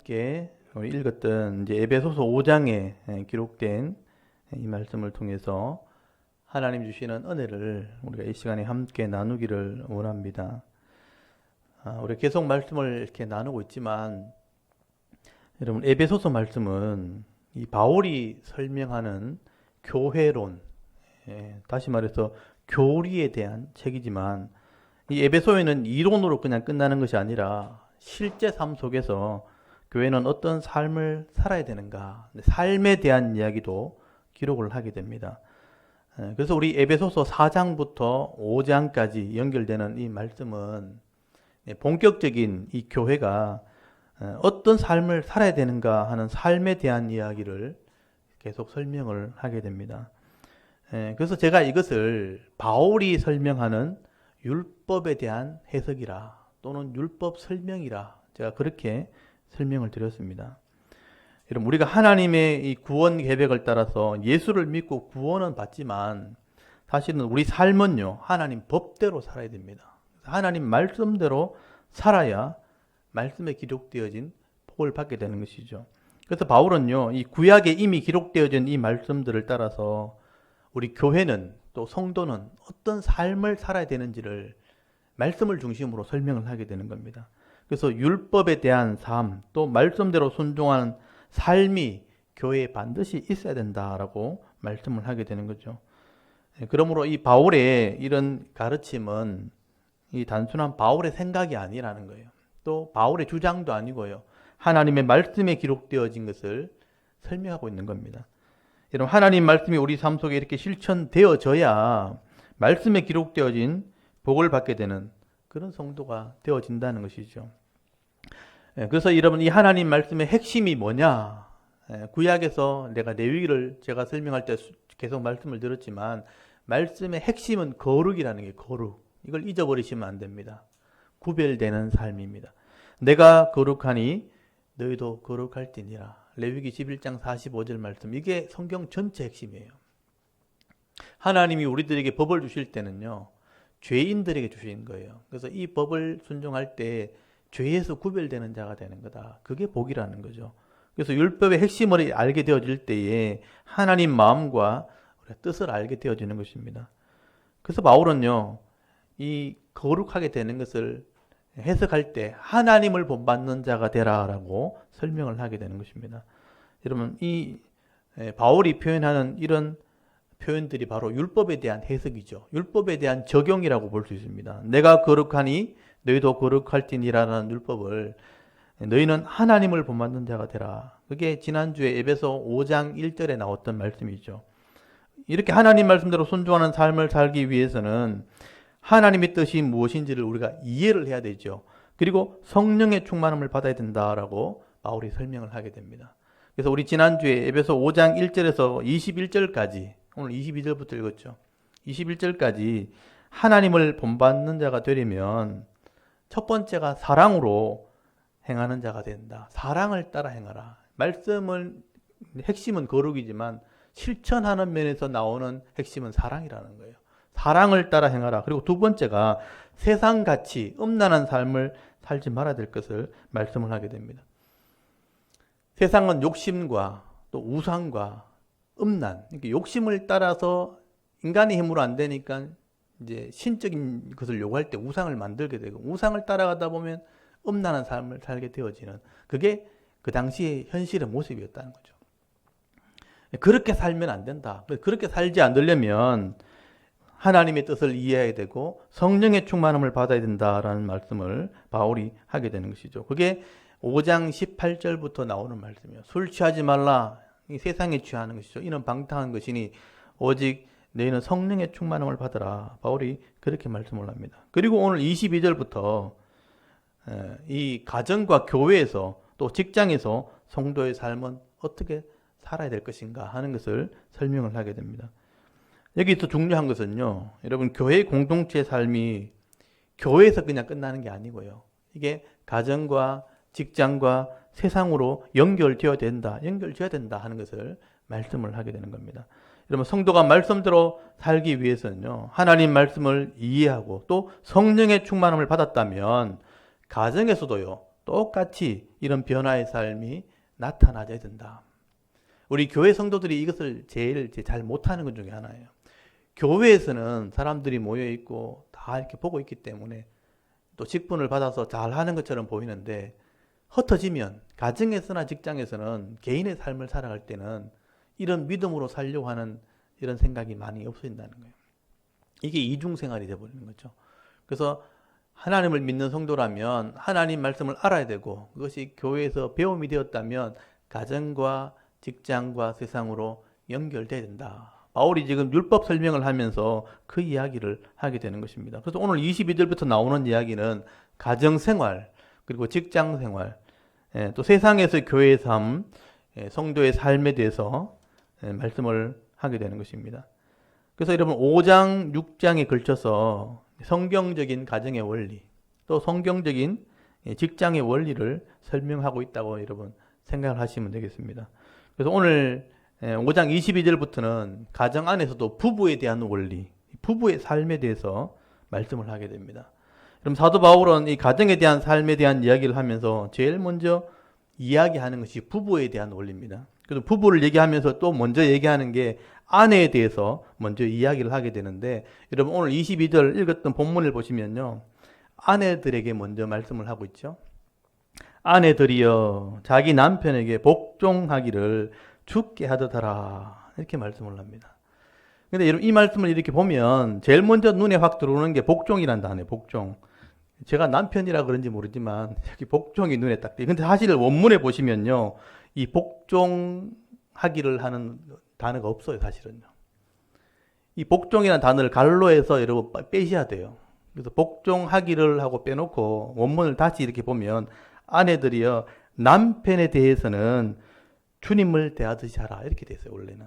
함께 읽었던 이제 에베소서 5장에 기록된 이 말씀을 통해서 하나님 주시는 은혜를 우리가 이 시간에 함께 나누기를 원합니다. 우리 계속 말씀을 이렇게 나누고 있지만 여러분, 에베소서 말씀은 이 바울이 설명하는 교회론, 다시 말해서 교리에 대한 책이지만 이 에베소에는 이론으로 그냥 끝나는 것이 아니라 실제 삶 속에서 교회는 어떤 삶을 살아야 되는가, 삶에 대한 이야기도 기록을 하게 됩니다. 그래서 우리 에베소서 4장부터 5장까지 연결되는 이 말씀은 본격적인 이 교회가 어떤 삶을 살아야 되는가 하는 삶에 대한 이야기를 계속 설명을 하게 됩니다. 그래서 제가 이것을 바울이 설명하는 율법에 대한 해석이라 또는 율법 설명이라 제가 그렇게 설명을 드렸습니다. 여러분, 우리가 하나님의 이 구원 계획을 따라서 예수를 믿고 구원은 받지만 사실은 우리 삶은요, 하나님 법대로 살아야 됩니다. 하나님 말씀대로 살아야 말씀에 기록되어진 복을 받게 되는 것이죠. 그래서 바울은요, 이 구약에 이미 기록되어진 이 말씀들을 따라서 우리 교회는 또 성도는 어떤 삶을 살아야 되는지를 말씀을 중심으로 설명을 하게 되는 겁니다. 그래서 율법에 대한 삶, 또 말씀대로 순종하는 삶이 교회에 반드시 있어야 된다라고 말씀을 하게 되는 거죠. 그러므로 이 바울의 이런 가르침은 이 단순한 바울의 생각이 아니라는 거예요. 또 바울의 주장도 아니고요, 하나님의 말씀에 기록되어진 것을 설명하고 있는 겁니다. 여러분, 하나님 말씀이 우리 삶 속에 이렇게 실천되어져야 말씀에 기록되어진 복을 받게 되는 그런 성도가 되어진다는 것이죠. 그래서 여러분, 이 하나님 말씀의 핵심이 뭐냐? 구약에서 내가 레위기를 제가 설명할 때 계속 말씀을 드렸지만 말씀의 핵심은 거룩이라는 게 거룩. 이걸 잊어버리시면 안 됩니다. 구별되는 삶입니다. 내가 거룩하니 너희도 거룩할지니라. 레위기 11장 45절 말씀. 이게 성경 전체 핵심이에요. 하나님이 우리들에게 법을 주실 때는요, 죄인들에게 주신 거예요. 그래서 이 법을 순종할 때 죄에서 구별되는 자가 되는 거다. 그게 복이라는 거죠. 그래서 율법의 핵심을 알게 되어질 때에 하나님 마음과 뜻을 알게 되어지는 것입니다. 그래서 바울은요, 이 거룩하게 되는 것을 해석할 때 하나님을 본받는 자가 되라라고 설명을 하게 되는 것입니다. 여러분, 이 바울이 표현하는 이런 표현들이 바로 율법에 대한 해석이죠. 율법에 대한 적용이라고 볼 수 있습니다. 내가 거룩하니 너희도 거룩할지니라는 율법을 너희는 하나님을 본받는 자가 되라. 그게 지난주에 에베소 5장 1절에 나왔던 말씀이죠. 이렇게 하나님 말씀대로 순종하는 삶을 살기 위해서는 하나님의 뜻이 무엇인지를 우리가 이해를 해야 되죠. 그리고 성령의 충만함을 받아야 된다라고 바울이 설명을 하게 됩니다. 그래서 우리 지난주에 에베소 5장 1절에서 21절까지, 오늘 22절부터 읽었죠. 21절까지 하나님을 본받는 자가 되려면 첫 번째가 사랑으로 행하는 자가 된다. 사랑을 따라 행하라. 말씀은 핵심은 거룩이지만 실천하는 면에서 나오는 핵심은 사랑이라는 거예요. 사랑을 따라 행하라. 그리고 두 번째가 세상같이 음란한 삶을 살지 말아야 될 것을 말씀을 하게 됩니다. 세상은 욕심과 또 우상과 음란, 그러니까 욕심을 따라서 인간의 힘으로 안 되니까 이제 신적인 것을 요구할 때 우상을 만들게 되고, 우상을 따라가다 보면 음란한 삶을 살게 되어지는, 그게 그 당시의 현실의 모습이었다는 거죠. 그렇게 살면 안 된다. 그렇게 살지 않으려면 하나님의 뜻을 이해해야 되고 성령의 충만함을 받아야 된다라는 말씀을 바울이 하게 되는 것이죠. 그게 5장 18절부터 나오는 말씀이에요. 술 취하지 말라. 이 세상에 취하는 것이죠. 이는 방탕한 것이니 오직 너희는 성령의 충만함을 받으라. 바울이 그렇게 말씀을 합니다. 그리고 오늘 22절부터 이 가정과 교회에서 또 직장에서 성도의 삶은 어떻게 살아야 될 것인가 하는 것을 설명을 하게 됩니다. 여기서 중요한 것은요, 여러분, 교회 공동체의 삶이 교회에서 그냥 끝나는 게 아니고요, 이게 가정과 직장과 세상으로 연결되어야 된다 하는 것을 말씀을 하게 되는 겁니다. 여러분, 성도가 말씀대로 살기 위해서는요, 하나님 말씀을 이해하고 또 성령의 충만함을 받았다면 가정에서도요, 똑같이 이런 변화의 삶이 나타나야 된다. 우리 교회 성도들이 이것을 제일 잘 못하는 것 중에 하나예요. 교회에서는 사람들이 모여 있고 다 이렇게 보고 있기 때문에 또 직분을 받아서 잘 하는 것처럼 보이는데, 흩어지면 가정에서나 직장에서는 개인의 삶을 살아갈 때는 이런 믿음으로 살려고 하는 이런 생각이 많이 없어진다는 거예요. 이게 이중생활이 되어버리는 거죠. 그래서 하나님을 믿는 성도라면 하나님 말씀을 알아야 되고, 그것이 교회에서 배움이 되었다면 가정과 직장과 세상으로 연결돼야 된다. 바울이 지금 율법 설명을 하면서 그 이야기를 하게 되는 것입니다. 그래서 오늘 22절부터 나오는 이야기는 가정생활, 그리고 직장생활, 또 세상에서 교회의 삶, 성도의 삶에 대해서 말씀을 하게 되는 것입니다. 그래서 여러분 5장, 6장에 걸쳐서 성경적인 가정의 원리, 또 성경적인 직장의 원리를 설명하고 있다고 여러분 생각을 하시면 되겠습니다. 그래서 오늘 5장 22절부터는 가정 안에서도 부부에 대한 원리, 부부의 삶에 대해서 말씀을 하게 됩니다. 그럼 사도 바울은 이 가정에 대한 삶에 대한 이야기를 하면서 제일 먼저 이야기하는 것이 부부에 대한 원리입니다. 그래서 부부를 얘기하면서 또 먼저 얘기하는 게 아내에 대해서 먼저 이야기를 하게 되는데, 여러분 오늘 22절 읽었던 본문을 보시면요, 아내들에게 먼저 말씀을 하고 있죠. 아내들이여 자기 남편에게 복종하기를 죽게 하듯하라, 이렇게 말씀을 합니다. 근데 여러분 이 말씀을 이렇게 보면 제일 먼저 눈에 확 들어오는 게 복종이란 단어예요. 복종. 제가 남편이라 그런지 모르지만 여기 복종이 눈에 딱 띄어요. 근데 사실 원문에 보시면요, 이 복종하기를 하는 단어가 없어요. 사실은요. 이 복종이라는 단어를 갈로해서 여러분 빼셔야 돼요. 그래서 복종하기를 하고 빼놓고 원문을 다시 이렇게 보면 아내들이여 남편에 대해서는 주님을 대하듯이 하라, 이렇게 돼 있어요. 원래는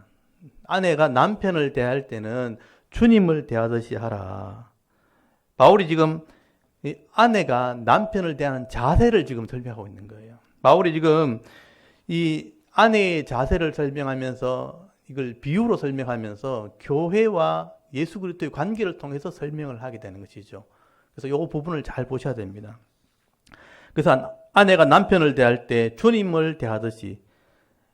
아내가 남편을 대할 때는 주님을 대하듯이 하라. 바울이 지금 이 아내가 남편을 대하는 자세를 지금 설명하고 있는 거예요. 바울이 지금 이 아내의 자세를 설명하면서 이걸 비유로 설명하면서 교회와 예수 그리스도의 관계를 통해서 설명을 하게 되는 것이죠. 그래서 이 부분을 잘 보셔야 됩니다. 그래서 아내가 남편을 대할 때 주님을 대하듯이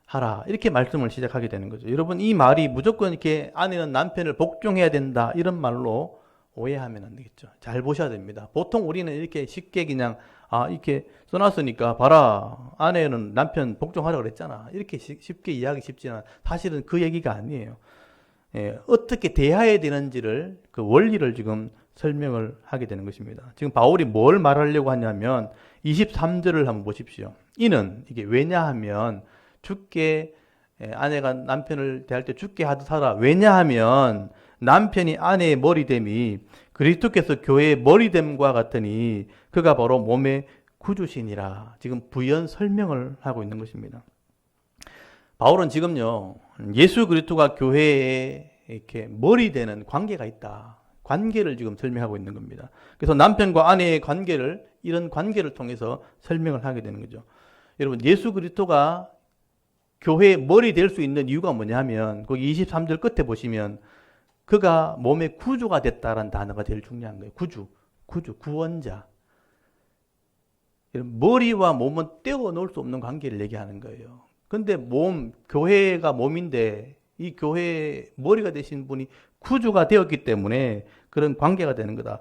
하라, 이렇게 말씀을 시작하게 되는 거죠. 여러분 이 말이 무조건 이렇게 아내는 남편을 복종해야 된다 이런 말로 오해하면 안 되겠죠. 잘 보셔야 됩니다. 보통 우리는 이렇게 쉽게 그냥 이렇게 써놨으니까 봐라, 아내는 남편 복종하라고 그랬잖아, 이렇게 쉽게 이해하기 쉽지만 사실은 그 얘기가 아니에요. 어떻게 대해야 되는지를, 그 원리를 지금 설명을 하게 되는 것입니다. 지금 바울이 뭘 말하려고 하냐면 23절을 한번 보십시오. 이는, 이게 왜냐하면 죽게, 아내가 남편을 대할 때 죽게 하듯 하라. 왜냐하면 남편이 아내의 머리됨이 그리스도께서 교회의 머리됨과 같으니 그가 바로 몸의 구주시니라. 지금 부연 설명을 하고 있는 것입니다. 바울은 지금요, 예수 그리스도가 교회에 이렇게 머리 되는 관계가 있다, 관계를 지금 설명하고 있는 겁니다. 그래서 남편과 아내의 관계를, 이런 관계를 통해서 설명을 하게 되는 거죠. 여러분 예수 그리스도가 교회의 머리 될 수 있는 이유가 뭐냐면 거기 23절 끝에 보시면 그가 몸의 구주가 됐다라는 단어가 제일 중요한 거예요. 구주, 구원자. 머리와 몸은 떼어 놓을 수 없는 관계를 얘기하는 거예요. 근데 교회가 몸인데 이 교회의 머리가 되신 분이 구주가 되었기 때문에 그런 관계가 되는 거다.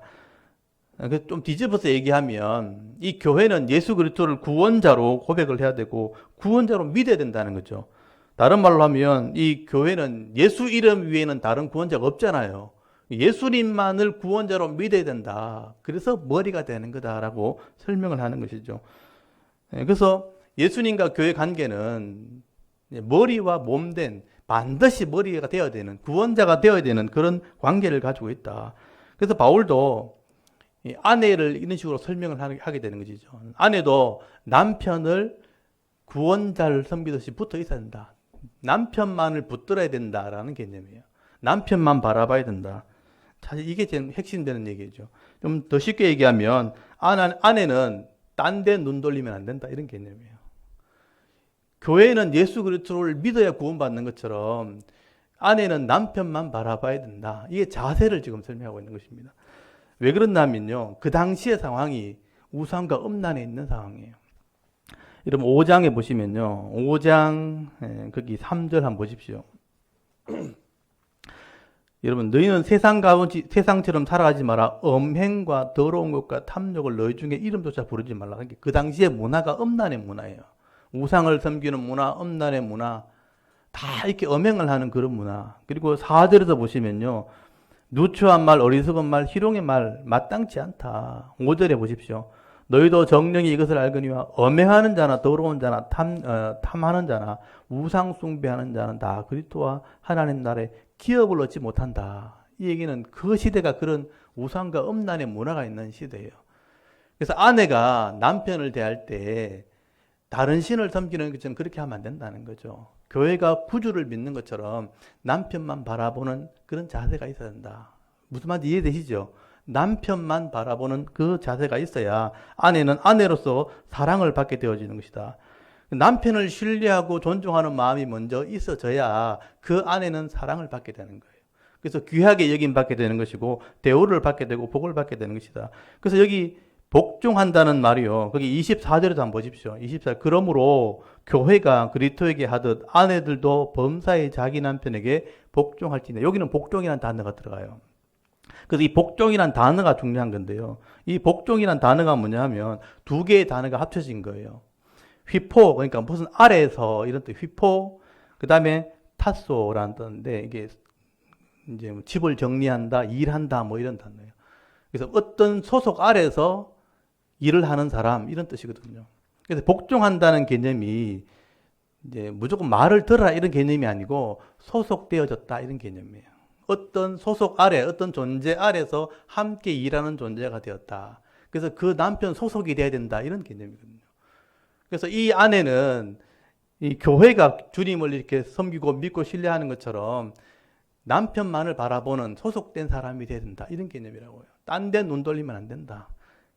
좀 뒤집어서 얘기하면 이 교회는 예수 그리스도를 구원자로 고백을 해야 되고 구원자로 믿어야 된다는 거죠. 다른 말로 하면 이 교회는 예수 이름 위에는 다른 구원자가 없잖아요. 예수님만을 구원자로 믿어야 된다. 그래서 머리가 되는 거다라고 설명을 하는 것이죠. 그래서 예수님과 교회 관계는 머리와 몸된, 반드시 머리가 되어야 되는, 구원자가 되어야 되는 그런 관계를 가지고 있다. 그래서 바울도 아내를 이런 식으로 설명을 하게 되는 것이죠. 아내도 남편을 구원자를 섬기듯이 붙어 있어야 된다. 남편만을 붙들어야 된다라는 개념이에요. 남편만 바라봐야 된다. 사실 이게 제일 핵심되는 얘기죠. 좀 더 쉽게 얘기하면 아내는 딴 데 눈 돌리면 안 된다, 이런 개념이에요. 교회는 예수 그리스도를 믿어야 구원받는 것처럼 아내는 남편만 바라봐야 된다. 이게 자세를 지금 설명하고 있는 것입니다. 왜 그러냐면요, 그 당시의 상황이 우상과 음란에 있는 상황이에요. 여러분 5장에 보시면요. 5장 거기 3절 한번 보십시오. 여러분 너희는 세상처럼 살아가지 마라. 음행과 더러운 것과 탐욕을 너희 중에 이름조차 부르지 말라. 그 당시에 문화가 음란의 문화예요. 우상을 섬기는 문화, 음란의 문화, 다 이렇게 음행을 하는 그런 문화. 그리고 4절에서 보시면요. 누추한 말, 어리석은 말, 희롱의 말 마땅치 않다. 5절에 보십시오. 너희도 정령이 이것을 알거니와 음행하는 자나 더러운 자나 탐하는 자나 우상 숭배하는 자는 다 그리스도와 하나님 나라에 기업을 얻지 못한다. 이 얘기는 그 시대가 그런 우상과 음란의 문화가 있는 시대예요. 그래서 아내가 남편을 대할 때 다른 신을 섬기는 것처럼 그렇게 하면 안 된다는 거죠. 교회가 구주를 믿는 것처럼 남편만 바라보는 그런 자세가 있어야 된다. 무슨 말인지 이해되시죠? 남편만 바라보는 그 자세가 있어야 아내는 아내로서 사랑을 받게 되어지는 것이다. 남편을 신뢰하고 존중하는 마음이 먼저 있어져야 그 아내는 사랑을 받게 되는 거예요. 그래서 귀하게 여김 받게 되는 것이고 대우를 받게 되고 복을 받게 되는 것이다. 그래서 여기 복종한다는 말이요. 거기 24절에도 한번 보십시오. 24절. 그러므로 교회가 그리스도에게 하듯 아내들도 범사에 자기 남편에게 복종할지니. 여기는 복종이라는 단어가 들어가요. 그래서 이 복종이라는 단어가 중요한 건데요. 이 복종이라는 단어가 뭐냐 하면 두 개의 단어가 합쳐진 거예요. 휘포, 그러니까 무슨 아래에서 이런 뜻, 휘포, 그 다음에 타소라는 뜻인데, 이게 이제 뭐 집을 정리한다, 일한다, 뭐 이런 단어예요. 그래서 어떤 소속 아래에서 일을 하는 사람, 이런 뜻이거든요. 그래서 복종한다는 개념이 이제 무조건 말을 들어라 이런 개념이 아니고 소속되어졌다 이런 개념이에요. 어떤 소속 아래, 어떤 존재 아래에서 함께 일하는 존재가 되었다. 그래서 그 남편 소속이 돼야 된다 이런 개념이거든요. 그래서 이 아내는 이 교회가 주님을 이렇게 섬기고 믿고 신뢰하는 것처럼 남편만을 바라보는 소속된 사람이 돼야 된다. 이런 개념이라고요. 딴 데 눈 돌리면 안 된다.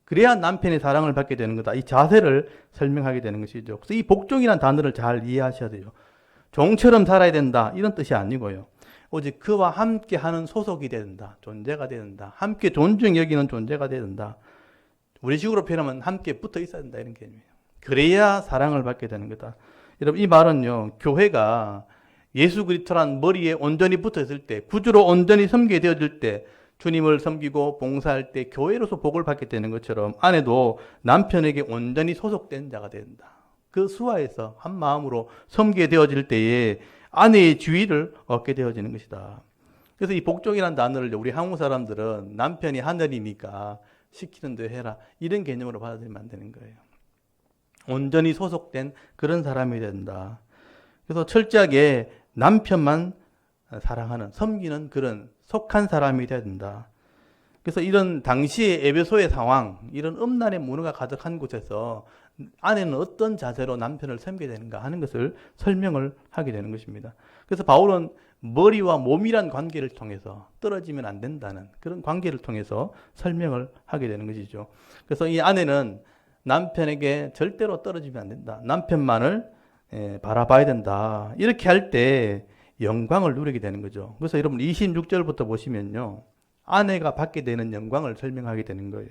그래야 남편의 사랑을 받게 되는 거다. 이 자세를 설명하게 되는 것이죠. 그래서 이 복종이라는 단어를 잘 이해하셔야 돼요. 종처럼 살아야 된다. 이런 뜻이 아니고요. 오직 그와 함께 하는 소속이 돼야 된다. 존재가 돼야 된다. 함께 존중 여기는 존재가 돼야 된다. 우리식으로 표현하면 함께 붙어 있어야 된다. 이런 개념이에요. 그래야 사랑을 받게 되는 거다. 여러분 이 말은요. 교회가 예수 그리스도란 머리에 온전히 붙어 있을 때, 구주로 온전히 섬기게 되어질 때, 주님을 섬기고 봉사할 때 교회로서 복을 받게 되는 것처럼 아내도 남편에게 온전히 소속된 자가 된다. 그 수하에서 한 마음으로 섬기게 되어질 때에 아내의 주의를 얻게 되어지는 것이다. 그래서 이 복종이라는 단어를 우리 한국 사람들은 남편이 하늘이니까 시키는 대로 해라 이런 개념으로 받아들이면 안 되는 거예요. 온전히 소속된 그런 사람이 된다. 그래서 철저하게 남편만 사랑하는, 섬기는 그런 속한 사람이 돼야 된다. 그래서 이런 당시의 에베소의 상황, 이런 음란의 문화가 가득한 곳에서 아내는 어떤 자세로 남편을 섬기게 되는가 하는 것을 설명을 하게 되는 것입니다. 그래서 바울은 머리와 몸이란 관계를 통해서 떨어지면 안 된다는 그런 관계를 통해서 설명을 하게 되는 것이죠. 그래서 이 아내는 남편에게 절대로 떨어지면 안 된다. 남편만을 바라봐야 된다. 이렇게 할 때 영광을 누리게 되는 거죠. 그래서 여러분 26절부터 보시면요. 아내가 받게 되는 영광을 설명하게 되는 거예요.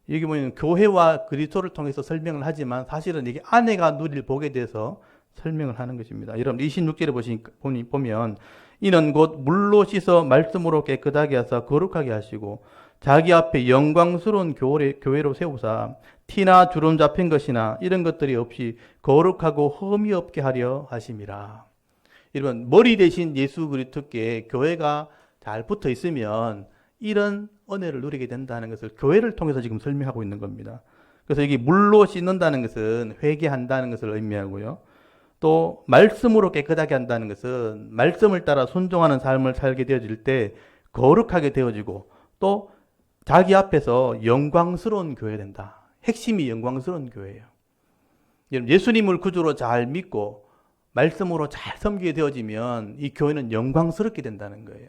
여기 보면 교회와 그리스도를 통해서 설명을 하지만 사실은 이게 아내가 누릴 복에 대해서 설명을 하는 것입니다. 여러분 26절에 보면 이는 곧 물로 씻어 말씀으로 깨끗하게 하사 거룩하게 하시고 자기 앞에 영광스러운 교회로 세우사 티나 주름 잡힌 것이나 이런 것들이 없이 거룩하고 흠이 없게 하려 하심이라. 여러분 머리 대신 예수 그리스도께 교회가 잘 붙어 있으면 이런 은혜를 누리게 된다는 것을 교회를 통해서 지금 설명하고 있는 겁니다. 그래서 여기 물로 씻는다는 것은 회개한다는 것을 의미하고요. 또 말씀으로 깨끗하게 한다는 것은 말씀을 따라 순종하는 삶을 살게 되어질 때 거룩하게 되어지고 또 자기 앞에서 영광스러운 교회가 된다. 핵심이 영광스러운 교회예요. 예수님을 구주로 잘 믿고 말씀으로 잘 섬기게 되어지면 이 교회는 영광스럽게 된다는 거예요.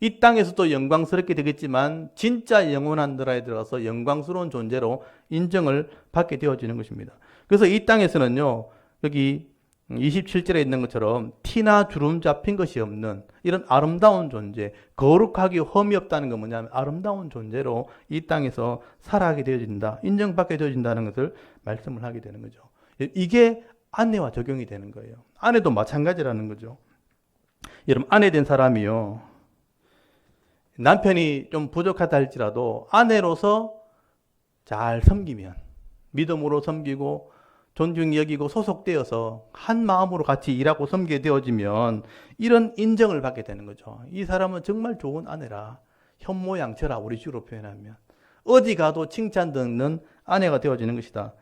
이 땅에서도 영광스럽게 되겠지만 진짜 영원한 나라에 들어가서 영광스러운 존재로 인정을 받게 되어지는 것입니다. 그래서 이 땅에서는요. 여기 27절에 있는 것처럼 티나 주름 잡힌 것이 없는 이런 아름다운 존재, 거룩하기 흠이 없다는 건 뭐냐면 아름다운 존재로 이 땅에서 살아가게 되어진다. 인정받게 되어진다는 것을 말씀을 하게 되는 거죠. 이게 아내와 적용이 되는 거예요. 아내도 마찬가지라는 거죠. 여러분, 아내 된 사람이요, 남편이 좀 부족하다 할지라도 아내로서 잘 섬기면, 믿음으로 섬기고 존중이 여기고 소속되어서 한 마음으로 같이 일하고 섬기게 되어지면 이런 인정을 받게 되는 거죠. 이 사람은 정말 좋은 아내라, 현모양처라, 우리 식으로 표현하면 어디 가도 칭찬 듣는 아내가 되어지는 것이다.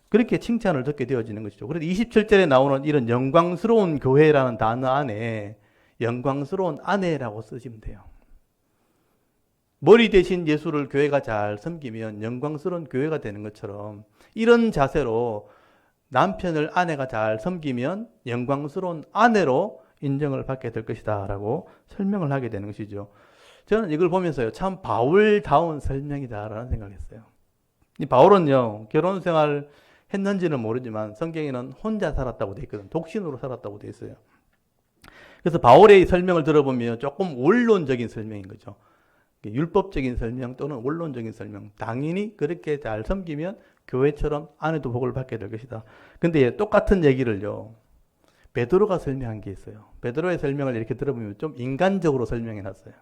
그렇게 칭찬을 듣게 되어지는 것이죠. 그래서 27절에 나오는 이런 영광스러운 교회라는 단어 안에 영광스러운 아내라고 쓰시면 돼요. 머리 대신 예수를 교회가 잘 섬기면 영광스러운 교회가 되는 것처럼, 이런 자세로 남편을 아내가 잘 섬기면 영광스러운 아내로 인정을 받게 될 것이다 라고 설명을 하게 되는 것이죠. 저는 이걸 보면서요, 참 바울다운 설명이다라는 생각을 했어요. 이 바울은요, 결혼 생활 했는지는 모르지만 성경에는 혼자 살았다고 돼 있거든. 독신으로 살았다고 돼 있어요. 그래서 바울의 설명을 들어보면 조금 원론적인 설명인 거죠. 율법적인 설명 또는 원론적인 설명. 당연히 그렇게 잘 섬기면 교회처럼 아내도 복을 받게 될 것이다. 근데 똑같은 얘기를요, 베드로가 설명한 게 있어요. 베드로의 설명을 이렇게 들어보면 좀 인간적으로 설명해 놨어요.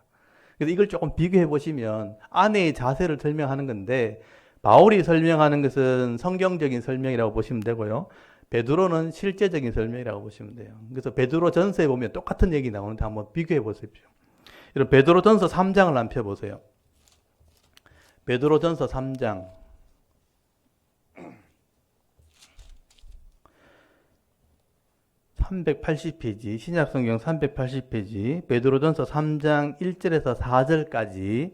그래서 이걸 조금 비교해 보시면 아내의 자세를 설명하는 건데, 바울이 설명하는 것은 성경적인 설명이라고 보시면 되고요, 베드로는 실제적인 설명이라고 보시면 돼요. 그래서 베드로 전서에 보면 똑같은 얘기 나오는데 한번 비교해 보십시오. 여러분, 베드로 전서 3장을 한번 펴보세요. 베드로 전서 3장. 380페이지, 신약성경 380페이지, 베드로전서 3장 1절에서 4절까지,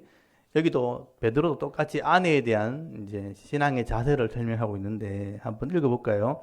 여기도 베드로도 똑같이 아내에 대한 이제 신앙의 자세를 설명하고 있는데 한번 읽어볼까요?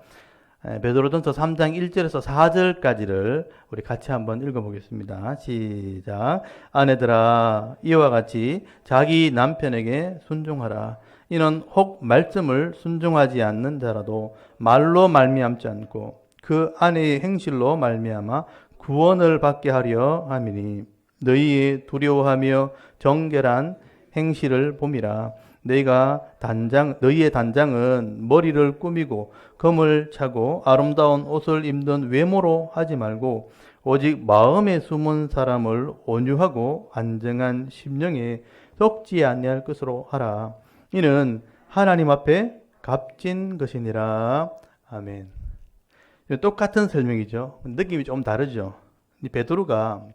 베드로전서 3장 1절에서 4절까지를 우리 같이 한번 읽어보겠습니다. 시작. 아내들아, 이와 같이 자기 남편에게 순종하라. 이는 혹 말씀을 순종하지 않는 자라도 말로 말미암지 않고 그 아내의 행실로 말미암아 구원을 받게 하려 함이니, 너희의 두려워하며 정결한 행실을 봄이라. 너희의 단장은 머리를 꾸미고 검을 차고 아름다운 옷을 입는 외모로 하지 말고 오직 마음에 숨은 사람을 온유하고 안정한 심령에 속지 아니할 것으로 하라. 이는 하나님 앞에 값진 것이니라. 아멘. 똑같은 설명이죠. 느낌이 좀 다르죠. 베드로가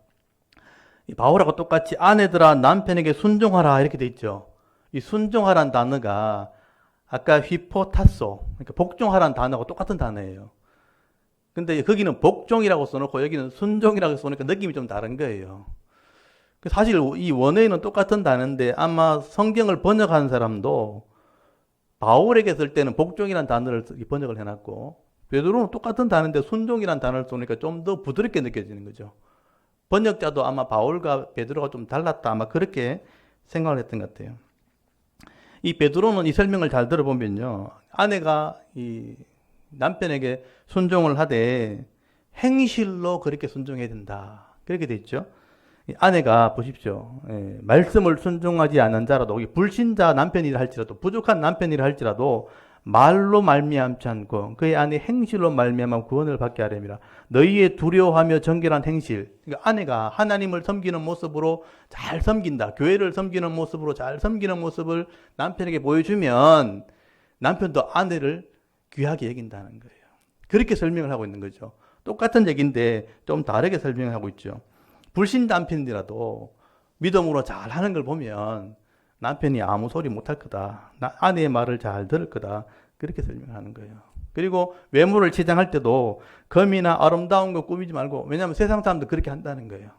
바울하고 똑같이 아내들아 남편에게 순종하라 이렇게 돼 있죠. 이 순종하라는 단어가 아까 휘포타소, 그러니까 복종하라는 단어가 똑같은 단어예요. 근데 거기는 복종이라고 써놓고 여기는 순종이라고 써놓으니까 느낌이 좀 다른 거예요. 사실 이 원어에는 똑같은 단어인데 아마 성경을 번역한 사람도 바울에게 쓸 때는 복종이라는 단어를 번역을 해놨고, 베드로는 똑같은 단어인데 순종이라는 단어를 써놓으니까 좀 더 부드럽게 느껴지는 거죠. 번역자도 아마 바울과 베드로가 좀 달랐다, 아마 그렇게 생각을 했던 것 같아요. 이 베드로는 이 설명을 잘 들어보면요, 아내가 이 남편에게 순종을 하되 행실로 그렇게 순종해야 된다, 그렇게 돼 있죠. 아내가 보십시오, 말씀을 순종하지 않는 자라도, 불신자 남편이라 할지라도, 부족한 남편이라 할지라도 말로 말미암지 않고 그의 아내 행실로 말미암아 구원을 받게 하려니라. 너희의 두려워하며 정결한 행실, 그러니까 아내가 하나님을 섬기는 모습으로 잘 섬긴다, 교회를 섬기는 모습으로 잘 섬기는 모습을 남편에게 보여주면 남편도 아내를 귀하게 여긴다는 거예요. 그렇게 설명을 하고 있는 거죠. 똑같은 얘기인데 좀 다르게 설명하고 있죠. 불신 남편이라도 믿음으로 잘 하는 걸 보면 남편이 아무 소리 못할 거다, 아내의 말을 잘 들을 거다, 그렇게 설명하는 거예요. 그리고 외모를 치장할 때도 검이나 아름다운 거 꾸미지 말고, 왜냐하면 세상 사람도 그렇게 한다는 거예요.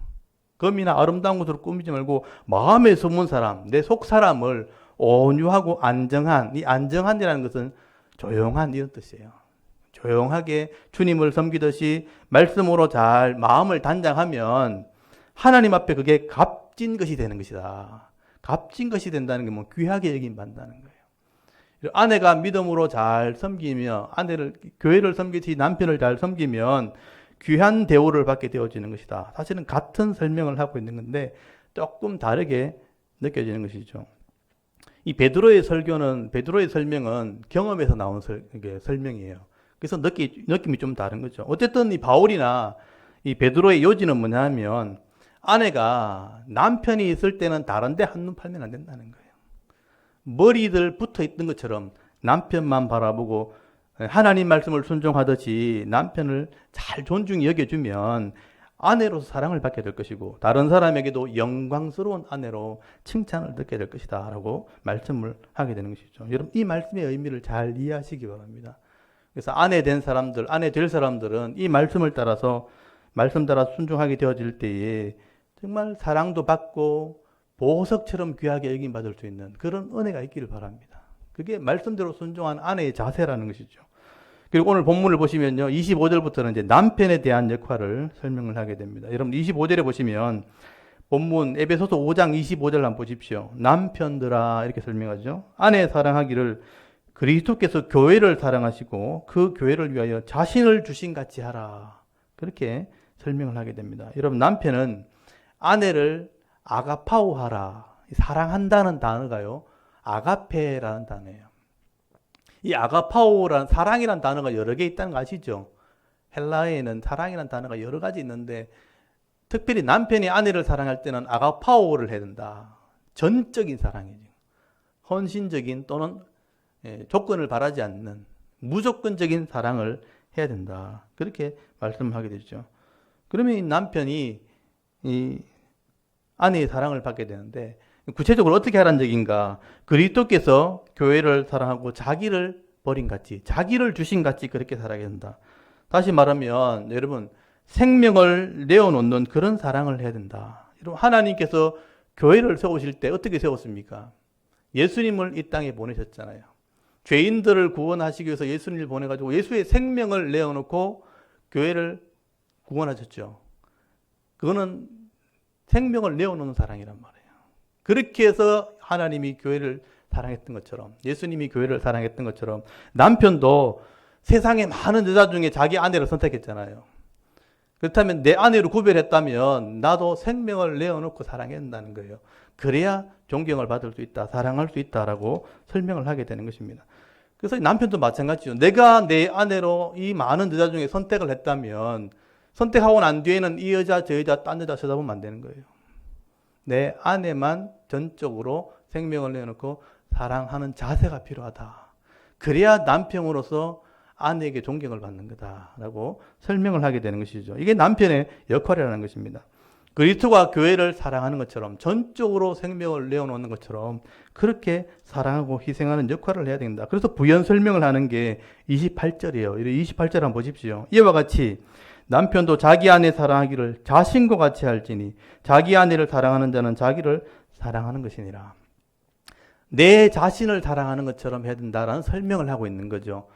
검이나 아름다운 것으로 꾸미지 말고 마음에 숨은 사람, 내 속 사람을 온유하고 안정한, 이 안정한이라는 것은 조용한 이런 뜻이에요. 조용하게 주님을 섬기듯이 말씀으로 잘 마음을 단장하면 하나님 앞에 그게 값진 것이 되는 것이다. 값진 것이 된다는 게 뭐 귀하게 여김받는다는 거예요. 아내가 믿음으로 잘 섬기며 교회를 섬기듯이 남편을 잘 섬기면 귀한 대우를 받게 되어지는 것이다. 사실은 같은 설명을 하고 있는 건데 조금 다르게 느껴지는 것이죠. 이 베드로의 설명은 경험에서 나온 설명이에요. 그래서 느낌이 좀 다른 거죠. 어쨌든 이 바울이나 이 베드로의 요지는 뭐냐면 아내가 남편이 있을 때는 다른데 한눈 팔면 안 된다는 거예요. 머리들 붙어 있던 것처럼 남편만 바라보고 하나님 말씀을 순종하듯이 남편을 잘 존중히 여겨주면 아내로서 사랑을 받게 될 것이고 다른 사람에게도 영광스러운 아내로 칭찬을 듣게 될 것이다 라고 말씀을 하게 되는 것이죠. 여러분 이 말씀의 의미를 잘 이해하시기 바랍니다. 그래서 아내 된 사람들, 아내 될 사람들은 이 말씀을 따라서 말씀 따라 순종하게 되어질 때에 정말 사랑도 받고 보석처럼 귀하게 여김받을 수 있는 그런 은혜가 있기를 바랍니다. 그게 말씀대로 순종한 아내의 자세라는 것이죠. 그리고 오늘 본문을 보시면요. 25절부터는 이제 남편에 대한 역할을 설명을 하게 됩니다. 여러분 25절에 보시면 본문 에베소서 5장 25절 한번 보십시오. 남편들아 이렇게 설명하죠. 아내 사랑하기를 그리스도께서 교회를 사랑하시고 그 교회를 위하여 자신을 주신 같이 하라. 그렇게 설명을 하게 됩니다. 여러분 남편은 아내를 아가파오하라. 사랑한다는 단어가요. 아가페라는 단어예요. 이 아가파오란 사랑이라는 단어가 여러 개 있다는 거 아시죠? 헬라어에는 사랑이라는 단어가 여러 가지 있는데 특별히 남편이 아내를 사랑할 때는 아가파오를 해야 된다. 전적인 사랑이죠. 헌신적인 또는 조건을 바라지 않는 무조건적인 사랑을 해야 된다. 그렇게 말씀하게 되죠. 그러면 이 남편이 이 아내의 사랑을 받게 되는데 구체적으로 어떻게 하라는 얘기인가? 그리스도께서 교회를 사랑하고 자기를 버린 같이, 자기를 주신 같이 그렇게 살아야 된다. 다시 말하면 여러분 생명을 내어놓는 그런 사랑을 해야 된다. 여러분 하나님께서 교회를 세우실 때 어떻게 세웠습니까? 예수님을 이 땅에 보내셨잖아요. 죄인들을 구원하시기 위해서 예수님을 보내가지고 예수의 생명을 내어놓고 교회를 구원하셨죠. 그거는 생명을 내어놓는 사랑이란 말이에요. 그렇게 해서 하나님이 교회를 사랑했던 것처럼 예수님이 교회를 사랑했던 것처럼 남편도 세상에 많은 여자 중에 자기 아내를 선택했잖아요. 그렇다면 내 아내로 구별했다면 나도 생명을 내어놓고 사랑해야 한다는 거예요. 그래야 존경을 받을 수 있다, 사랑할 수 있다라고 설명을 하게 되는 것입니다. 그래서 남편도 마찬가지죠. 내가 내 아내로 이 많은 여자 중에 선택을 했다면 선택하고 난 뒤에는 이 여자 저 여자 딴 여자 쳐다보면 안 되는 거예요. 내 아내만 전적으로 생명을 내놓고 사랑하는 자세가 필요하다. 그래야 남편으로서 아내에게 존경을 받는 거다라고 설명을 하게 되는 것이죠. 이게 남편의 역할이라는 것입니다. 그리스도가 교회를 사랑하는 것처럼 전적으로 생명을 내어놓는 것처럼 그렇게 사랑하고 희생하는 역할을 해야 된다. 그래서 부연 설명을 하는 게 28절이에요. 28절 한번 보십시오. 이와 같이 남편도 자기 아내 사랑하기를 자신과 같이 할지니 자기 아내를 사랑하는 자는 자기를 사랑하는 것이니라. 내 자신을 사랑하는 것처럼 해야 된다라는 설명을 하고 있는 거죠.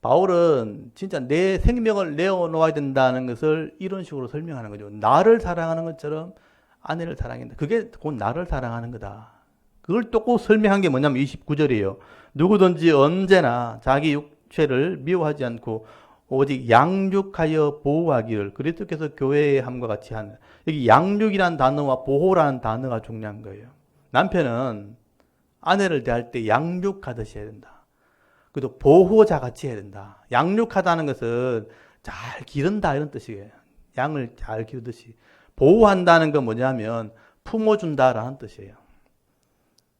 바울은 진짜 내 생명을 내어놓아야 된다는 것을 이런 식으로 설명하는 거죠. 나를 사랑하는 것처럼 아내를 사랑한다. 그게 곧 나를 사랑하는 거다. 그걸 또 꼭 설명한 게 뭐냐면 29절이에요. 누구든지 언제나 자기 육체를 미워하지 않고 오직 양육하여 보호하기를 그리스도께서 교회의 함과 같이 하는. 여기 양육이라는 단어와 보호라는 단어가 중요한 거예요. 남편은 아내를 대할 때 양육하듯이 해야 된다. 그래도 보호자 같이 해야 된다. 양육하다는 것은 잘 기른다 이런 뜻이에요. 양을 잘 기르듯이. 보호한다는 건 뭐냐면 품어준다라는 뜻이에요.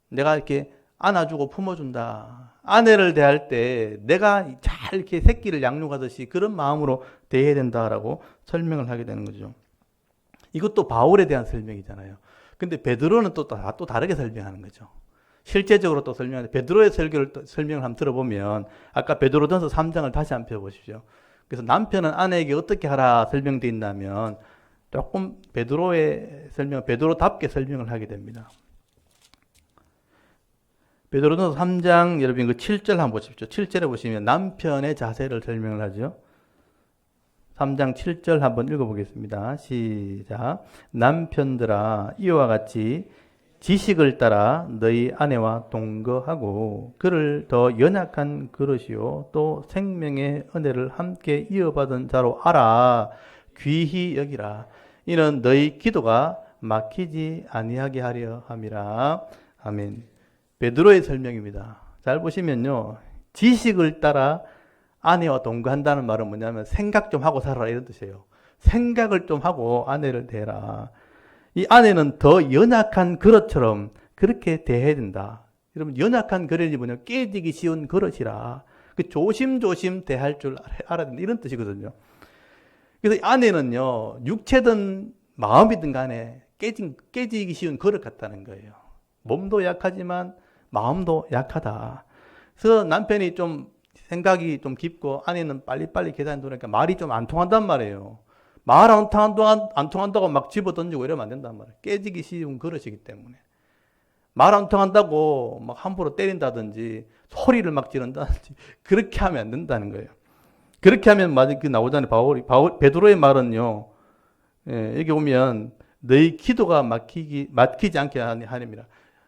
내가 이렇게 안아주고 품어준다. 아내를 대할 때 내가 잘 이렇게 새끼를 양육하듯이 그런 마음으로 대해야 된다라고 설명을 하게 되는 거죠. 이것도 바울에 대한 설명이잖아요. 근데 베드로는 또 다르게 설명하는 거죠. 실제적으로 또 설명하는데 베드로의 설명을 한번 들어보면 아까 베드로전서 3장을 다시 한번 펴보십시오. 그래서 남편은 아내에게 어떻게 하라 설명되어 있다면 조금 베드로의 설명, 베드로답게 설명을 하게 됩니다. 베드로전서 3장 여러분 그 7절 한번 보십시오. 7절에 보시면 남편의 자세를 설명을 하죠. 3장 7절 한번 읽어보겠습니다. 시작. 남편들아 이와 같이 지식을 따라 너희 아내와 동거하고 그를 더 연약한 그릇이요 또 생명의 은혜를 함께 이어받은 자로 알아 귀히 여기라. 이는 너희 기도가 막히지 아니하게 하려 함이라. 아멘. 베드로의 설명입니다. 잘 보시면요. 지식을 따라 아내와 동거한다는 말은 뭐냐면 생각 좀 하고 살아라 이런 뜻이에요. 생각을 좀 하고 아내를 대해라. 이 아내는 더 연약한 그릇처럼 그렇게 대해야 된다. 여러분 연약한 그릇이 뭐냐 깨지기 쉬운 그릇이라 그 조심조심 대할 줄 알아야 된다 이런 뜻이거든요. 그래서 아내는요 육체든 마음이든 간에 깨지기 쉬운 그릇 같다는 거예요. 몸도 약하지만 마음도 약하다. 그래서 남편이 좀 생각이 좀 깊고 아내는 빨리빨리 계산해 두니까 말이 좀 안 통한단 말이에요. 말 안 통한다고 막 집어던지고 이러면 안 된단 말이에요. 깨지기 쉬운 그릇이기 때문에. 말 안 통한다고 막 함부로 때린다든지 소리를 막 지른다든지 그렇게 하면 안 된다는 거예요. 그렇게 하면 맞아 그 나오잖아요. 베드로의 말은요. 예, 여기 보면 너희 기도가 막히지 않게 하림이라.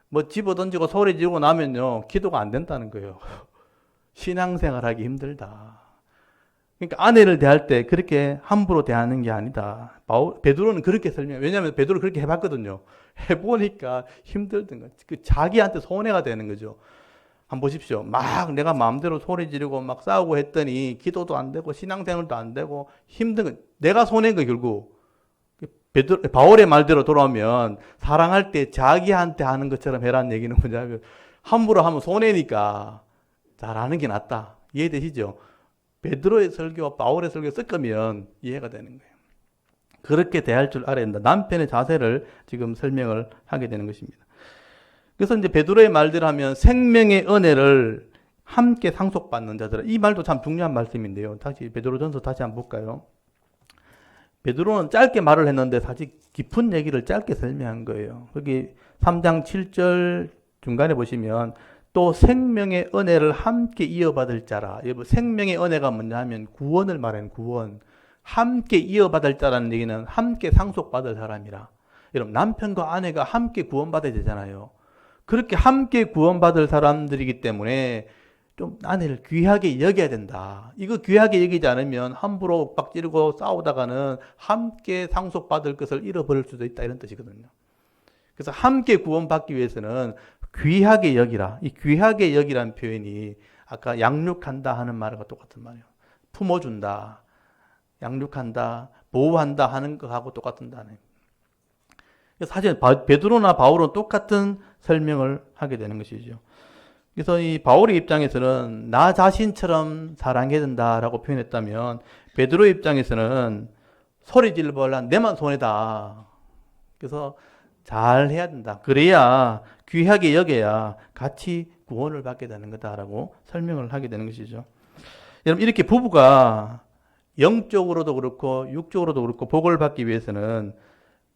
뭐 집어던지고 소리 지르고 나면요 기도가 안 된다는 거예요. 신앙생활하기 힘들다. 그러니까 아내를 대할 때 그렇게 함부로 대하는 게 아니다. 베드로는 그렇게 설명해요. 왜냐하면 베드로 그렇게 해봤거든요. 해보니까 힘들던 거죠. 그 자기한테 손해가 되는 거죠. 한번 보십시오. 막 내가 마음대로 소리 지르고 막 싸우고 했더니 기도도 안 되고 신앙생활도 안 되고 힘든 거. 내가 손해인 거 결국. 바울의 말대로 돌아오면 사랑할 때 자기한테 하는 것처럼 해라는 얘기는 뭐냐면 함부로 하면 손해니까 잘하는 게 낫다. 이해되시죠? 베드로의 설교와 바울의 설교 섞으면 이해가 되는 거예요. 그렇게 대할 줄 알아야 된다. 남편의 자세를 지금 설명을 하게 되는 것입니다. 그래서 이제 베드로의 말대로 하면 생명의 은혜를 함께 상속받는 자들. 이 말도 참 중요한 말씀인데요. 다시 베드로전서 다시 한번 볼까요? 베드로는 짧게 말을 했는데 사실 깊은 얘기를 짧게 설명한 거예요. 여기 3장 7절 중간에 보시면 또 생명의 은혜를 함께 이어받을 자라. 여러분 생명의 은혜가 뭐냐 하면 구원을 말하는 구원. 함께 이어받을 자라는 얘기는 함께 상속받을 사람이라. 여러분 남편과 아내가 함께 구원받아야 되잖아요. 그렇게 함께 구원받을 사람들이기 때문에 좀 아내를 귀하게 여겨야 된다. 이거 귀하게 여기지 않으면 함부로 빡지르고 싸우다가는 함께 상속받을 것을 잃어버릴 수도 있다 이런 뜻이거든요. 그래서 함께 구원받기 위해서는 귀하게 여기라. 이 귀하게 여기라는 표현이 아까 양육한다 하는 말과 똑같은 말이에요. 품어준다, 양육한다, 보호한다 하는 것하고 똑같은 단어예요. 사실 베드로나 바울은 똑같은 설명을 하게 되는 것이죠. 그래서 이 바울의 입장에서는 나 자신처럼 사랑해야 된다라고 표현했다면 베드로의 입장에서는 소리 질러볼란 내만 손해다. 그래서 잘 해야 된다. 그래야 귀하게 여겨야 같이 구원을 받게 되는 거다라고 설명을 하게 되는 것이죠. 여러분 이렇게 부부가 영적으로도 그렇고 육적으로도 그렇고 복을 받기 위해서는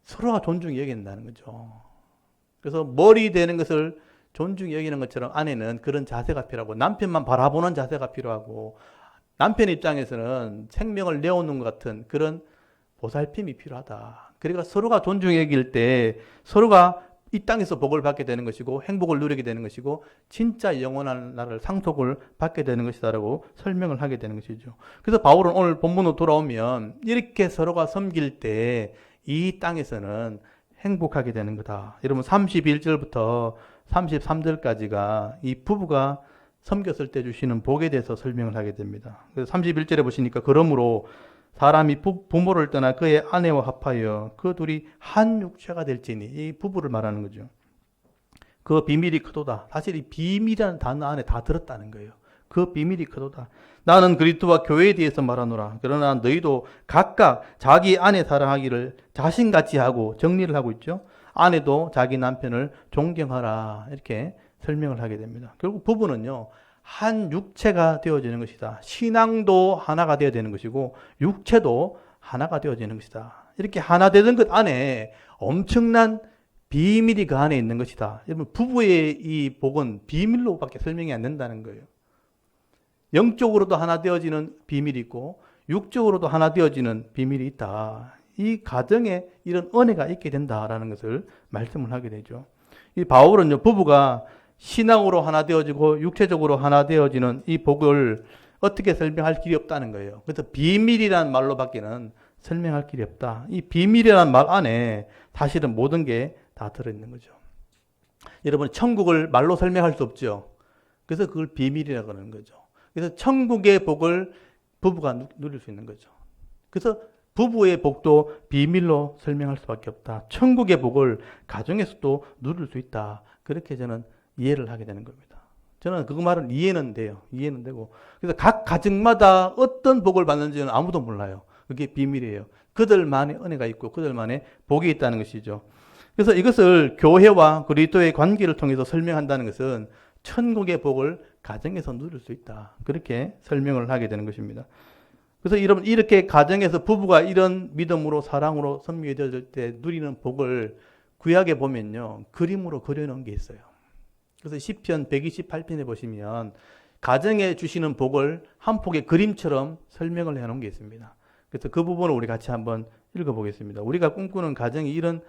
서로가 존중히 여겨야 된다는 거죠. 그래서 머리 되는 것을 존중히 여기는 것처럼 아내는 그런 자세가 필요하고 남편만 바라보는 자세가 필요하고 남편 입장에서는 생명을 내어놓는 것 같은 그런 보살핌이 필요하다. 그러니까 서로가 존중히 여길 때 서로가 이 땅에서 복을 받게 되는 것이고 행복을 누리게 되는 것이고 진짜 영원한 나라를 상속을 받게 되는 것이다라고 설명을 하게 되는 것이죠. 그래서 바울은 오늘 본문으로 돌아오면 이렇게 서로가 섬길 때 이 땅에서는 행복하게 되는 거다. 여러분 31절부터 33절까지가 이 부부가 섬겼을 때 주시는 복에 대해서 설명을 하게 됩니다. 그래서 31절에 보시니까 그러므로 사람이 부모를 떠나 그의 아내와 합하여 그 둘이 한 육체가 될지니 이 부부를 말하는 거죠. 그 비밀이 크도다. 사실 이 비밀이라는 단어 안에 다 들었다는 거예요. 그 비밀이 크도다. 나는 그리스도와 교회에 대해서 말하노라. 그러나 너희도 각각 자기 아내 사랑하기를 자신같이 하고 정리를 하고 있죠. 아내도 자기 남편을 존경하라. 이렇게 설명을 하게 됩니다. 결국 부부는요. 한 육체가 되어지는 것이다. 신앙도 하나가 되어야 되는 것이고 육체도 하나가 되어지는 것이다. 이렇게 하나 되는 것 안에 엄청난 비밀이 그 안에 있는 것이다. 여러분 부부의 이 복은 비밀로밖에 설명이 안 된다는 거예요. 영적으로도 하나 되어지는 비밀이 있고 육적으로도 하나 되어지는 비밀이 있다. 이 가정에 이런 은혜가 있게 된다라는 것을 말씀을 하게 되죠. 이 바울은요, 부부가 신앙으로 하나 되어지고 육체적으로 하나 되어지는 이 복을 어떻게 설명할 길이 없다는 거예요. 그래서 비밀이라는 말로밖에는 설명할 길이 없다. 이 비밀이라는 말 안에 사실은 모든 게 다 들어있는 거죠. 여러분, 천국을 말로 설명할 수 없죠. 그래서 그걸 비밀이라고 하는 거죠. 그래서 천국의 복을 부부가 누릴 수 있는 거죠. 그래서 부부의 복도 비밀로 설명할 수밖에 없다. 천국의 복을 가정에서도 누릴 수 있다. 그렇게 저는 이해를 하게 되는 겁니다. 저는 그 말은 이해는 돼요. 이해는 되고. 그래서 각 가정마다 어떤 복을 받는지는 아무도 몰라요. 그게 비밀이에요. 그들만의 은혜가 있고 그들만의 복이 있다는 것이죠. 그래서 이것을 교회와 그리스도의 관계를 통해서 설명한다는 것은 천국의 복을 가정에서 누릴 수 있다. 그렇게 설명을 하게 되는 것입니다. 그래서 여러분 이렇게 가정에서 부부가 이런 믿음으로 사랑으로 섬기게 되어질 때 누리는 복을 구약에 보면요. 그림으로 그려놓은 게 있어요. 그래서 시편 128편에 보시면 가정에 주시는 복을 한 폭의 그림처럼 설명을 해놓은 게 있습니다. 그래서 그 부분을 우리 같이 한번 읽어보겠습니다. 우리가 꿈꾸는 가정이 이런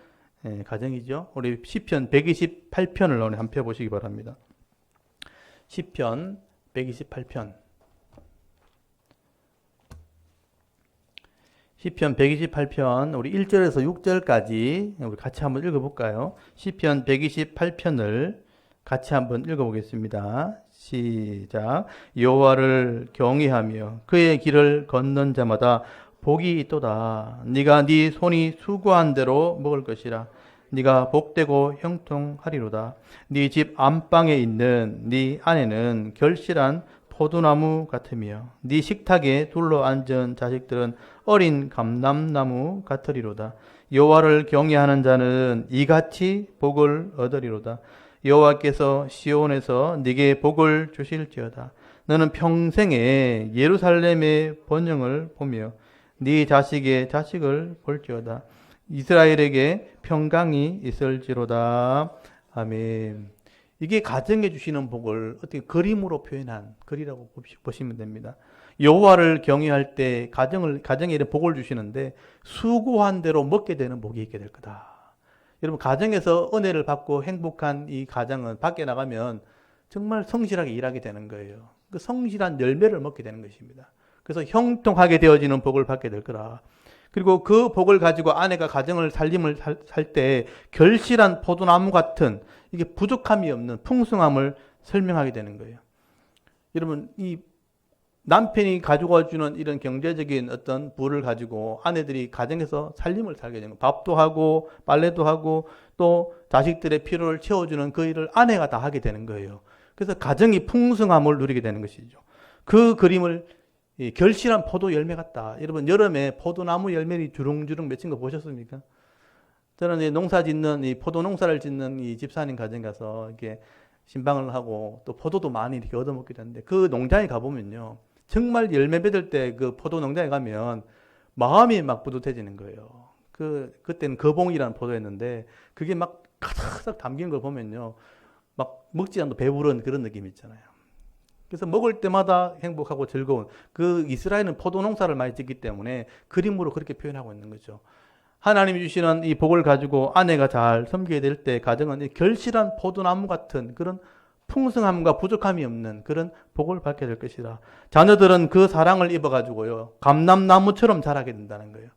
가정이죠. 우리 시편 128편을 오늘 한번 펴보시기 바랍니다. 시편 128편. 시편 128편 우리 1절에서 6절까지 우리 같이 한번 읽어볼까요? 시편 128편을 같이 한번 읽어보겠습니다. 시작. 여호와를 경외하며 그의 길을 걷는 자마다 복이 있도다. 네가 네 손이 수고한 대로 먹을 것이라. 네가 복되고 형통하리로다. 네 집 안방에 있는 네 아내는 결실한 포도나무 같으며 네 식탁에 둘러 앉은 자식들은 어린 감람나무 같으리로다. 여호와를 경외하는 자는 이같이 복을 얻으리로다. 여호와께서 시온에서 네게 복을 주실지어다. 너는 평생에 예루살렘의 번영을 보며 네 자식의 자식을 볼지어다. 이스라엘에게 평강이 있을지로다. 아멘. 이게 가정에 주시는 복을 어떻게 그림으로 표현한 글이라고 보시면 됩니다. 여호와를 경외할 때 가정에 이런 복을 주시는데 수고한 대로 먹게 되는 복이 있게 될 거다. 여러분 가정에서 은혜를 받고 행복한 이 가정은 밖에 나가면 정말 성실하게 일하게 되는 거예요. 그 성실한 열매를 먹게 되는 것입니다. 그래서 형통하게 되어지는 복을 받게 될 거라. 그리고 그 복을 가지고 아내가 가정을 살림을 살 때 결실한 포도나무 같은 이게 부족함이 없는 풍성함을 설명하게 되는 거예요. 여러분 이 남편이 가져와 주는 이런 경제적인 어떤 부를 가지고 아내들이 가정에서 살림을 살게 되는 거예요. 밥도 하고 빨래도 하고 또 자식들의 필요를 채워주는 그 일을 아내가 다 하게 되는 거예요. 그래서 가정이 풍성함을 누리게 되는 것이죠. 그 그림을 결실한 포도 열매 같다. 여러분 여름에 포도나무 열매를 주렁주렁 맺힌 거 보셨습니까? 저는 농사 짓는 이 포도 농사를 짓는 이 집사님 가정 가서 이렇게 신방을 하고 또 포도도 많이 이렇게 얻어먹게 되는데 그 농장에 가보면요. 정말 열매 맺을 때 그 포도 농장에 가면 마음이 막 뿌듯해지는 거예요. 그때는 거봉이라는 포도였는데 그게 막 가득 담긴 걸 보면요. 막 먹지 않아도 배부른 그런 느낌 있잖아요. 그래서 먹을 때마다 행복하고 즐거운 그 이스라엘은 포도 농사를 많이 짓기 때문에 그림으로 그렇게 표현하고 있는 거죠. 하나님이 주시는 이 복을 가지고 아내가 잘 섬기게 될 때 가정은 결실한 포도나무 같은 그런 풍성함과 부족함이 없는 그런 복을 받게 될 것이다. 자녀들은 그 사랑을 입어가지고요. 감람나무처럼 자라게 된다는 거예요.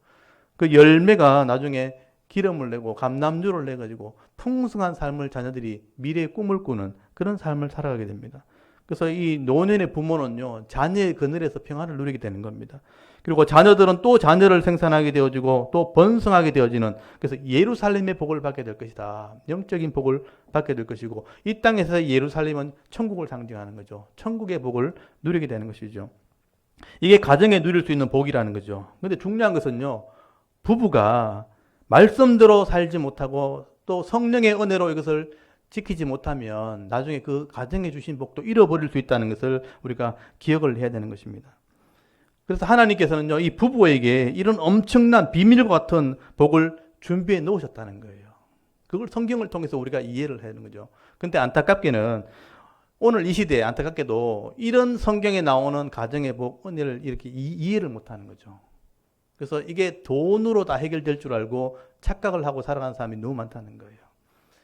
그 열매가 나중에 기름을 내고 감람주를 내가지고 풍성한 삶을 자녀들이 미래의 꿈을 꾸는 그런 삶을 살아가게 됩니다. 그래서 이 노년의 부모는요, 자녀의 그늘에서 평안을 누리게 되는 겁니다. 그리고 자녀들은 또 자녀를 생산하게 되어지고 또 번성하게 되어지는 그래서 예루살렘의 복을 받게 될 것이다. 영적인 복을 받게 될 것이고 이 땅에서 예루살렘은 천국을 상징하는 거죠. 천국의 복을 누리게 되는 것이죠. 이게 가정에 누릴 수 있는 복이라는 거죠. 그런데 중요한 것은요, 부부가 말씀대로 살지 못하고 또 성령의 은혜로 이것을 지키지 못하면 나중에 그 가정에 주신 복도 잃어버릴 수 있다는 것을 우리가 기억을 해야 되는 것입니다. 그래서 하나님께서는요, 이 부부에게 이런 엄청난 비밀과 같은 복을 준비해 놓으셨다는 거예요. 그걸 성경을 통해서 우리가 이해를 해야 하는 거죠. 근데 안타깝게는 오늘 이 시대에 안타깝게도 이런 성경에 나오는 가정의 복, 은혜를 이렇게 이해를 못 하는 거죠. 그래서 이게 돈으로 다 해결될 줄 알고 착각을 하고 살아가는 사람이 너무 많다는 거예요.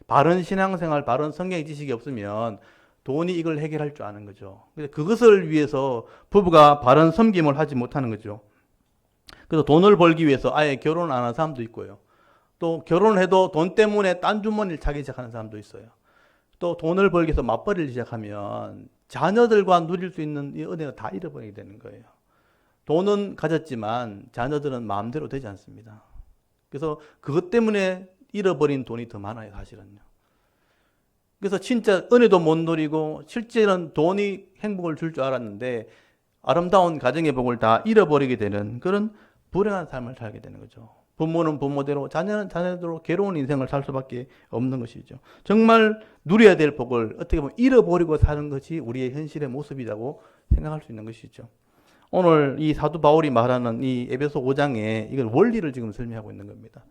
바른 신앙생활, 바른 성경 지식이 없으면 돈이 이걸 해결할 줄 아는 거죠. 그것을 위해서 부부가 바른 섬김을 하지 못하는 거죠. 그래서 돈을 벌기 위해서 아예 결혼을 안 하는 사람도 있고요. 또 결혼을 해도 돈 때문에 딴 주머니를 차기 시작하는 사람도 있어요. 또 돈을 벌기 위해서 맞벌이를 시작하면 자녀들과 누릴 수 있는 이 은혜를 다 잃어버리게 되는 거예요. 돈은 가졌지만 자녀들은 마음대로 되지 않습니다. 그래서 그것 때문에 잃어버린 돈이 더 많아요, 사실은요. 그래서 진짜 은혜도 못 누리고 실제는 돈이 행복을 줄 줄 알았는데 아름다운 가정의 복을 다 잃어버리게 되는 그런 불행한 삶을 살게 되는 거죠. 부모는 부모대로, 자녀는 자녀대로 괴로운 인생을 살 수밖에 없는 것이죠. 정말 누려야 될 복을 어떻게 보면 잃어버리고 사는 것이 우리의 현실의 모습이라고 생각할 수 있는 것이죠. 오늘 이 사도 바울이 말하는 이 에베소 5장에 이걸 원리를 지금 설명하고 있는 겁니다.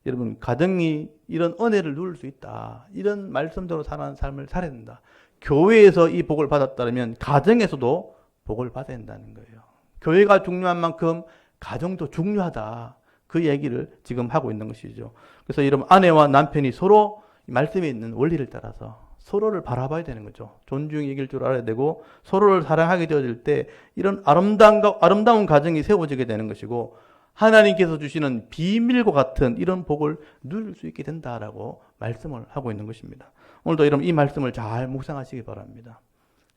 여러분, 가정이 이런 은혜를 누릴 수 있다. 이런 말씀대로 사는 삶을 살아야 된다. 교회에서 이 복을 받았다면 가정에서도 복을 받아야 된다는 거예요. 교회가 중요한 만큼 가정도 중요하다. 그 얘기를 지금 하고 있는 것이죠. 그래서 여러분, 아내와 남편이 서로 말씀에 있는 원리를 따라서 서로를 바라봐야 되는 거죠. 존중이 이길 줄 알아야 되고 서로를 사랑하게 되어질 때 이런 아름다운 가정이 세워지게 되는 것이고 하나님께서 주시는 비밀과 같은 이런 복을 누릴 수 있게 된다라고 말씀을 하고 있는 것입니다. 오늘도 여러분 이 말씀을 잘 묵상하시기 바랍니다.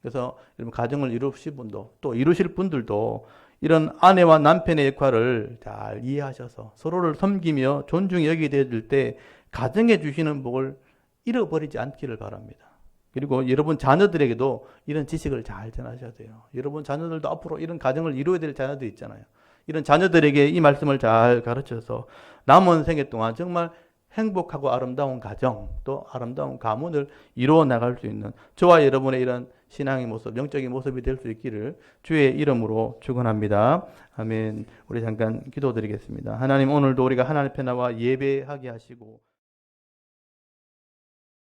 그래서 여러분 가정을 이루실 분도 또 이루실 분들도 이런 아내와 남편의 역할을 잘 이해하셔서 서로를 섬기며 존중히 여기게 되어질 때 가정에 주시는 복을 잃어버리지 않기를 바랍니다. 그리고 여러분 자녀들에게도 이런 지식을 잘 전하셔야 돼요. 여러분 자녀들도 앞으로 이런 가정을 이루어야 될 자녀들 있잖아요. 이런 자녀들에게 이 말씀을 잘 가르쳐서 남은 생애 동안 정말 행복하고 아름다운 가정 또 아름다운 가문을 이루어 나갈 수 있는 저와 여러분의 이런 신앙의 모습, 영적인 모습이 될 수 있기를 주의 이름으로 축원합니다. 아멘. 우리 잠깐 기도드리겠습니다. 하나님, 오늘도 우리가 하나님 앞에 나와 예배하게 하시고